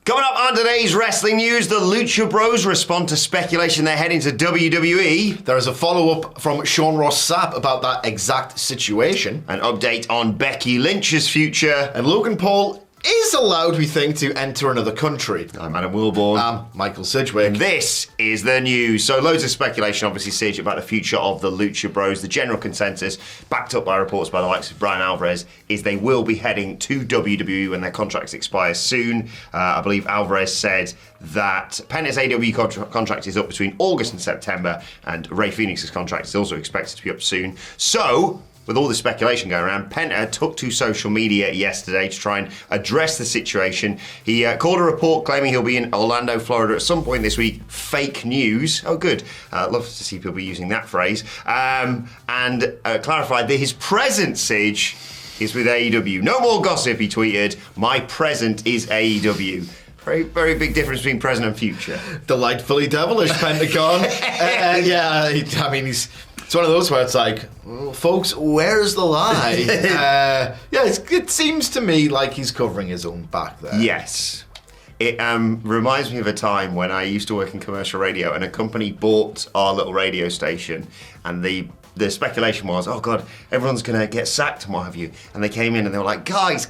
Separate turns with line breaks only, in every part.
Coming up on today's wrestling news, the Lucha Bros respond to speculation they're heading to WWE.
There is a follow-up from Sean Ross Sapp about that exact situation.
An update on Becky Lynch's future.
And Logan Paul is allowed, we think, to enter another country.
I'm Adam Wilborn.
I'm Michael Sidgwick.
And this is the news. So loads of speculation, obviously, Sidge, about the future of the Lucha Bros. The general consensus, backed up by reports by the likes of Brian Alvarez, is they will be heading to WWE when their contracts expire soon. I believe Alvarez said that Penta's AEW contract is up between August and September, and Rey Fénix's contract is also expected to be up soon. So, with all this speculation going around, Penta took to social media yesterday to try and address the situation. He called a report claiming he'll be in Orlando, Florida at some point this week. Fake news. Oh, good. Love to see people using that phrase. And clarified that his present Sidge is with AEW. No more gossip, he tweeted. My present is AEW. Very, very big difference between present and future.
Delightfully devilish, Pentagon. It's one of those where it's like, well, folks, where's the lie? It seems to me like he's covering his own back there.
Yes. It reminds me of a time when I used to work in commercial radio and a company bought our little radio station, and the speculation was, oh God, everyone's going to get sacked and what have you. And they came in and they were like, guys.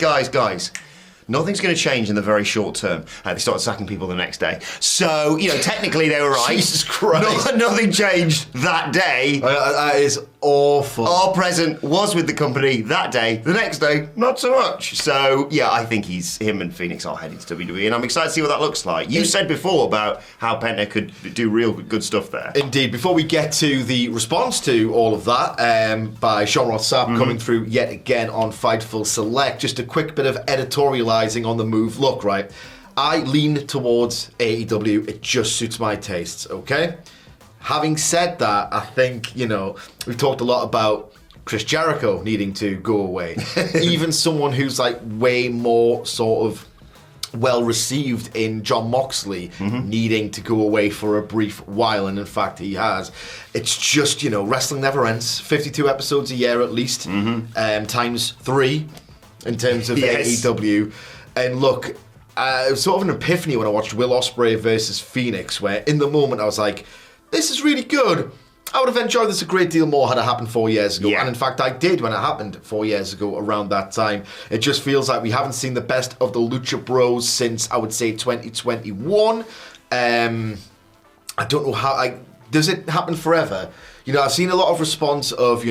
Nothing's going to change in the very short term. They started sacking people the next day. So, technically they were right.
Jesus Christ.
Nothing changed that day.
That is awful.
Our present was with the company that day. The next day, not so much. So, yeah, I think him and Fénix are heading to WWE, and I'm excited to see what that looks like. You said before about how Penta could do real good stuff there.
Indeed. Before we get to the response to all of that, by Sean Ross Sapp coming through yet again on Fightful Select, just a quick bit of editorializing on the move. Look, right, I lean towards AEW. It just suits my tastes, okay? Having said that, I think, we've talked a lot about Chris Jericho needing to go away. Even someone who's like way more sort of well received in Jon Moxley needing to go away for a brief while, and in fact he has. It's just, wrestling never ends. 52 episodes a year at least, times 3 in terms of AEW. And look, it was sort of an epiphany when I watched Will Ospreay versus Fénix, where in the moment I was like, this is really good. I would have enjoyed this a great deal more had it happened 4 years ago. Yeah. And in fact, I did when it happened 4 years ago around that time. It just feels like we haven't seen the best of the Lucha Bros since, I would say, 2021. I don't know how... does it happen forever? I've seen a lot of response of,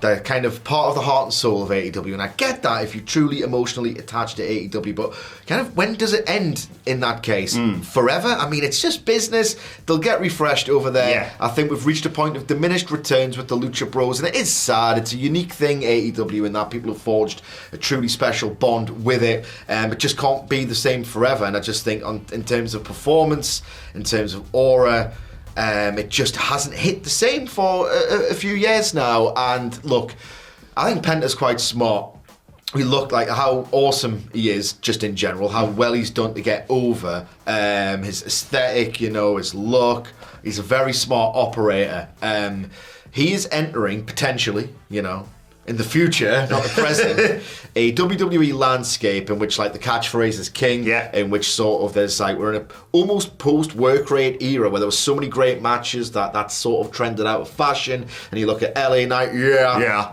they're kind of part of the heart and soul of AEW, and I get that if you're truly emotionally attached to AEW, but kind of when does it end in that case? Forever? I mean, it's just business. They'll get refreshed over there. Yeah. I think we've reached a point of diminished returns with the Lucha Bros, and it is sad. It's a unique thing, AEW, in that people have forged a truly special bond with it. It just can't be the same forever, and I just think in terms of performance, in terms of aura, it just hasn't hit the same for a few years now. And look, I think Penta's quite smart. We look like how awesome he is just in general, how well he's done to get over, his aesthetic, his look. He's a very smart operator. He is entering, potentially, in the future, not the present, a WWE landscape in which the catchphrase is king, in which sort of there's we're in a almost post-work rate era where there were so many great matches that sort of trended out of fashion, and you look at LA Knight,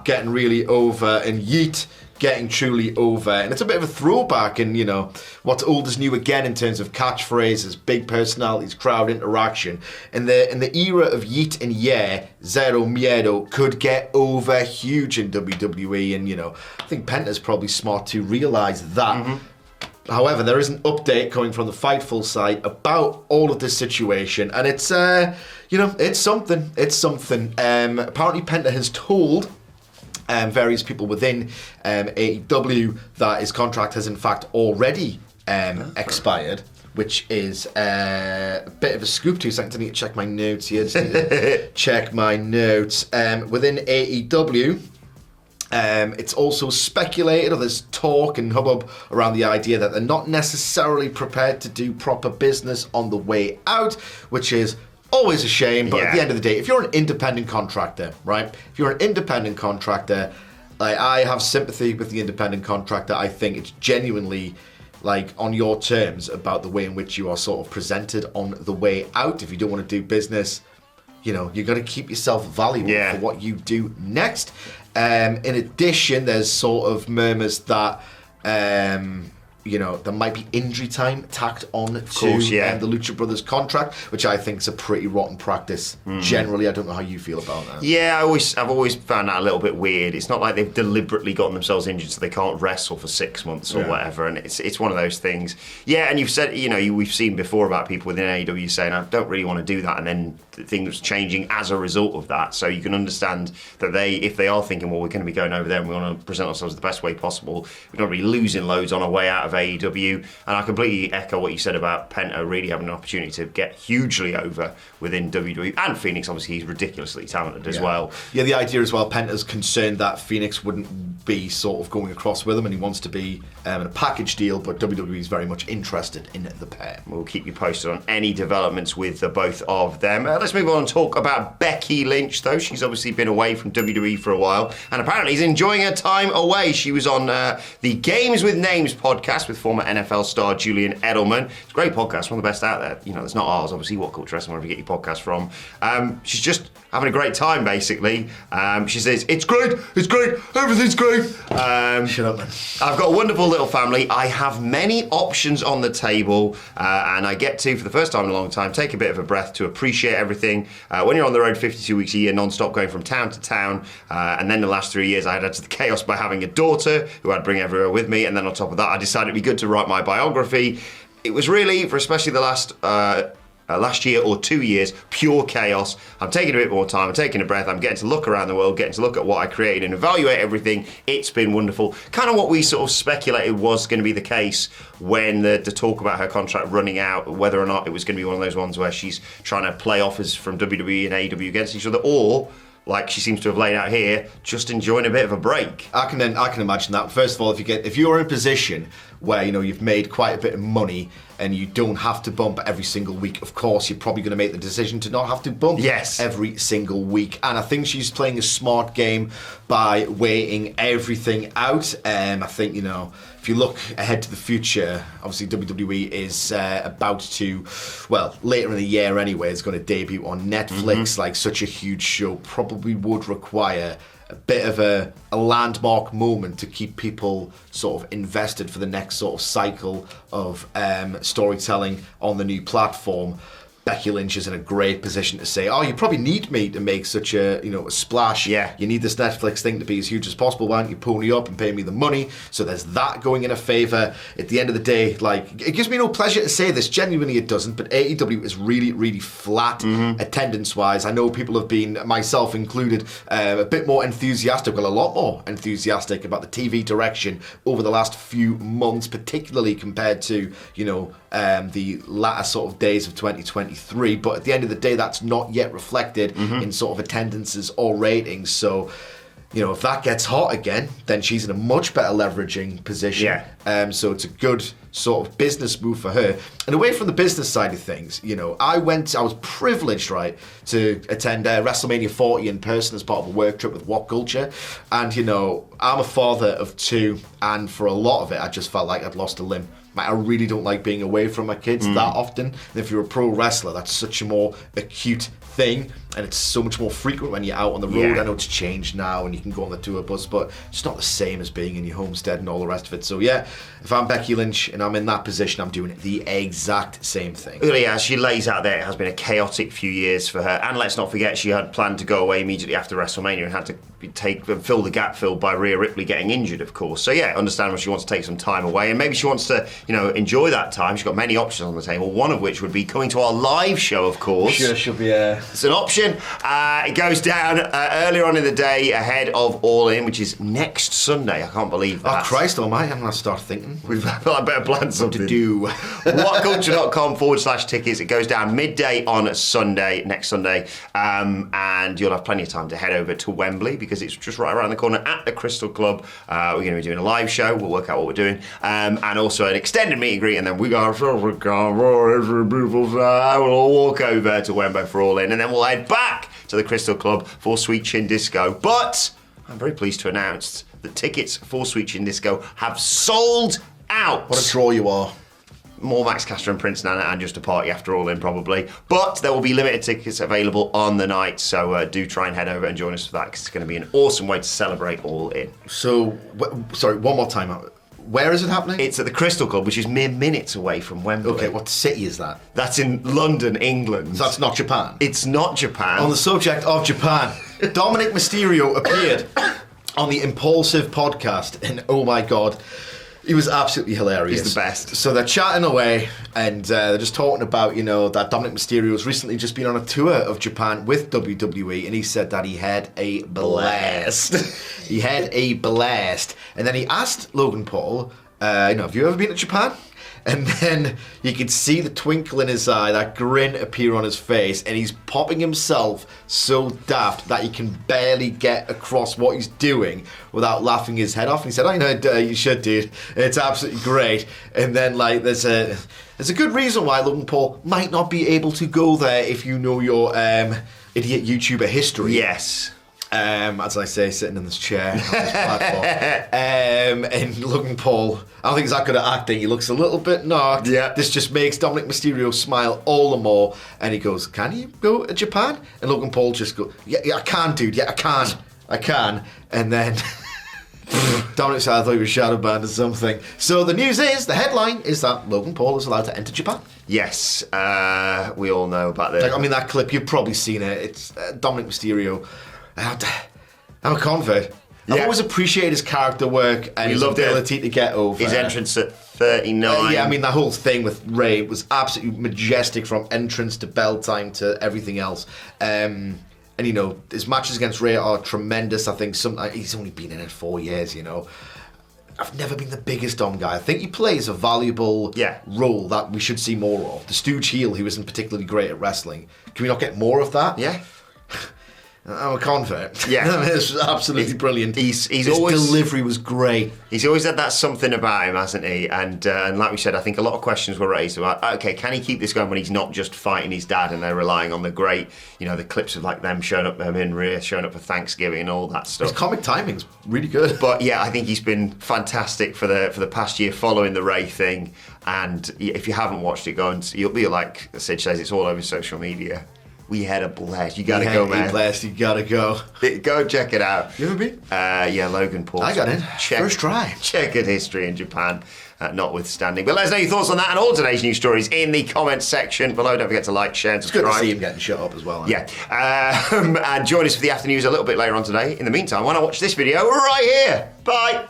getting really over, and Yeet getting truly over, and it's a bit of a throwback, and what's old is new again in terms of catchphrases, big personalities, crowd interaction. In the era of Yeet and Zero Miedo could get over huge in WWE, and I think Penta's probably smart to realise that. However, there is an update coming from the Fightful site about all of this situation, and it's it's something. Apparently Penta has told various people within AEW that his contract has in fact already expired, which is a bit of a scoop too. So I need to check my notes here. Check my notes. Within AEW, it's also speculated, or there's talk and hubbub around the idea that they're not necessarily prepared to do proper business on the way out, which is always a shame, but at the end of the day, if you're an independent contractor, right? If you're an independent contractor, I have sympathy with the independent contractor. I think it's genuinely like on your terms about the way in which you are sort of presented on the way out. If you don't want to do business, you know, you've got to keep yourself valuable for what you do next. In addition, there's sort of murmurs that you know, there might be injury time tacked on to the Lucha Brothers contract, which I think is a pretty rotten practice. Generally, I don't know how you feel about that.
Yeah, I've always found that a little bit weird. It's not like they've deliberately gotten themselves injured so they can't wrestle for 6 months or whatever, and it's one of those things. Yeah, and you've said, you know, we've seen before about people within AEW saying, I don't really want to do that, and then things changing as a result of that. So you can understand that if they are thinking, well, we're going to be going over there and we want to present ourselves the best way possible, we're not really losing loads on our way out of AEW. And I completely echo what you said about Penta really having an opportunity to get hugely over within WWE. And Phoenix, obviously, he's ridiculously talented as well. Yeah,
the idea as well, Penta's concerned that Phoenix wouldn't be sort of going across with him, and he wants to be in a package deal, but WWE is very much interested in the pair.
We'll keep you posted on any developments with the both of them. Let's move on and talk about Becky Lynch, though. She's obviously been away from WWE for a while, and apparently is enjoying her time away. She was on the Games with Names podcast with former NFL star Julian Edelman. It's a great podcast, one of the best out there. You know, it's not ours, obviously, What Culture Wrestling, wherever you get your podcast from. She's just having a great time, basically. She says, it's great, everything's great.
Shut up, man.
I've got a wonderful little family. I have many options on the table, and I get to, for the first time in a long time, take a bit of a breath to appreciate everything. When you're on the road 52 weeks a year, non-stop, going from town to town, and then the last 3 years I had to the chaos by having a daughter who I'd bring everywhere with me, and then on top of that I decided it'd be good to write my biography. It was really, for especially the last year or 2 years, pure chaos. I'm taking a bit more time, I'm taking a breath, I'm getting to look around the world, getting to look at what I created and evaluate everything. It's been wonderful. Kind of what we sort of speculated was going to be the case when the talk about her contract running out, whether or not it was going to be one of those ones where she's trying to play offers from WWE and AEW against each other, or, like she seems to have laid out here, just enjoying a bit of a break.
I can imagine that. First of all, if you're in a position where, you know, you've made quite a bit of money and you don't have to bump every single week, of course you're probably going to make the decision to not have to bump every single week. And I think she's playing a smart game by weighing everything out. I think, you know, if you look ahead to the future, obviously WWE is about to, well, later in the year anyway, it's going to debut on Netflix. Like, such a huge show probably would require a bit of a landmark moment to keep people sort of invested for the next sort of cycle of storytelling on the new platform. Becky Lynch is in a great position to say, oh, you probably need me to make such a, you know, a splash.
Yeah.
You need this Netflix thing to be as huge as possible. Why don't you pony up and pay me the money? So there's that going in her favour. At the end of the day, like, it gives me no pleasure to say this. Genuinely, it doesn't. But AEW is really, really flat attendance-wise. I know people have been, myself included, a bit more enthusiastic, well, a lot more enthusiastic about the TV direction over the last few months, particularly compared to, you know, the latter sort of days of 2023, but at the end of the day, that's not yet reflected in sort of attendances or ratings. So, you know, if that gets hot again, then she's in a much better leveraging position. So it's a good sort of business move for her. And away from the business side of things, you know, I was privileged, right, to attend WrestleMania 40 in person as part of a work trip with What Culture. And, you know, I'm a father of two, and for a lot of it, I just felt like I'd lost a limb. I really don't like being away from my kids that often. And if you're a pro wrestler, that's such a more acute thing, and it's so much more frequent when you're out on the road. I know it's changed now and you can go on the tour bus, but it's not the same as being in your homestead and all the rest of it. So yeah, if I'm Becky Lynch and I'm in that position, I'm doing the exact same thing.
Really, as she lays out there, it has been a chaotic few years for her. And let's not forget, she had planned to go away immediately after WrestleMania and had to fill the gap filled by Rhea Ripley getting injured, of course. So yeah, understandable she wants to take some time away, and maybe she wants to, you know, enjoy that time. She's got many options on the table, one of which would be coming to our live show, of course.
Sure, she'll be
It's an option. It goes down earlier on in the day ahead of All In, which is next Sunday. I can't believe that.
Oh, Christ almighty, I'm going to start thinking.
I better plan something
to do.
whatculture.com/tickets. It goes down midday on Sunday, next Sunday, and you'll have plenty of time to head over to Wembley because it's just right around the corner at the Crystal Club. We're going to be doing a live show. We'll work out what we're doing, and also an extended meet and greet, and then we got a beautiful. We'll all walk over to Wembley for All In, and then we'll head back to the Crystal Club for Sweet Chin Disco. But I'm very pleased to announce that tickets for Sweet Chin Disco have sold out.
What a draw you are.
More Max Caster and Prince Nana and just a party after all in, probably. But there will be limited tickets available on the night, so do try and head over and join us for that, because it's going to be an awesome way to celebrate all in.
So, sorry, one more time. Where is it happening?
It's at the Crystal Club, which is mere minutes away from Wembley.
Okay, what city is that?
That's in London, England.
So that's not Japan?
It's not Japan.
On the subject of Japan, Dominic Mysterio appeared on the Impulsive podcast, and oh my god, he was absolutely hilarious.
He's the best.
So they're chatting away, and they're just talking about, that Dominic Mysterio has recently just been on a tour of Japan with WWE, and he said that he had a blast. He had a blast. And then he asked Logan Paul, have you ever been to Japan? And then you could see the twinkle in his eye, that grin appear on his face, and he's popping himself so daft that he can barely get across what he's doing without laughing his head off. And he said, you should, dude. It's absolutely great. And then, there's a good reason why Logan Paul might not be able to go there if you know your idiot YouTuber history.
Yes.
As I say, sitting in this chair on this platform. And Logan Paul, I don't think he's that good at acting. He looks a little bit knocked.
Yeah.
This just makes Dominic Mysterio smile all the more. And he goes, "Can you go to Japan?" And Logan Paul just goes, yeah, I can, dude. Yeah, I can. And then Dominic said, "I thought he was shadow banned or something." So the news is, the headline is that Logan Paul is allowed to enter Japan.
Yes, we all know about this.
That clip, you've probably seen it. It's Dominic Mysterio. I'm a convert. I've always appreciated his character work and his ability to get over.
His entrance at 39.
That whole thing with Ray was absolutely majestic, from entrance to bell time to everything else. And his matches against Ray are tremendous. I think he's only been in it 4 years, I've never been the biggest Dom guy. I think he plays a valuable role that we should see more of. The stooge heel, he wasn't particularly great at wrestling. Can we not get more of that?
Yeah.
I'm a convert.
Yeah.
It's absolutely brilliant.
His
always, delivery was great.
He's always had that something about him, hasn't he? And like we said, I think a lot of questions were raised about, okay, can he keep this going when he's not just fighting his dad and they're relying on the great, the clips of them showing up, them in Rhea showing up for Thanksgiving and all that stuff.
His comic timing's really good.
But yeah, I think he's been fantastic for the past year following the Ray thing. And if you haven't watched it, go and you'll be like Sid says, it's all over social media. We had a blast. You gotta go, man.
You gotta go.
Go check it out.
You ever been?
Logan Paul.
I got in. First try.
Checkered history in Japan, notwithstanding. But let us know your thoughts on that and all today's news stories in the comments section below. Don't forget to like, share, and subscribe.
It's good to see him getting shut up as well.
Yeah. And join us for the after news a little bit later on today. In the meantime, why not watch this video right here? Bye.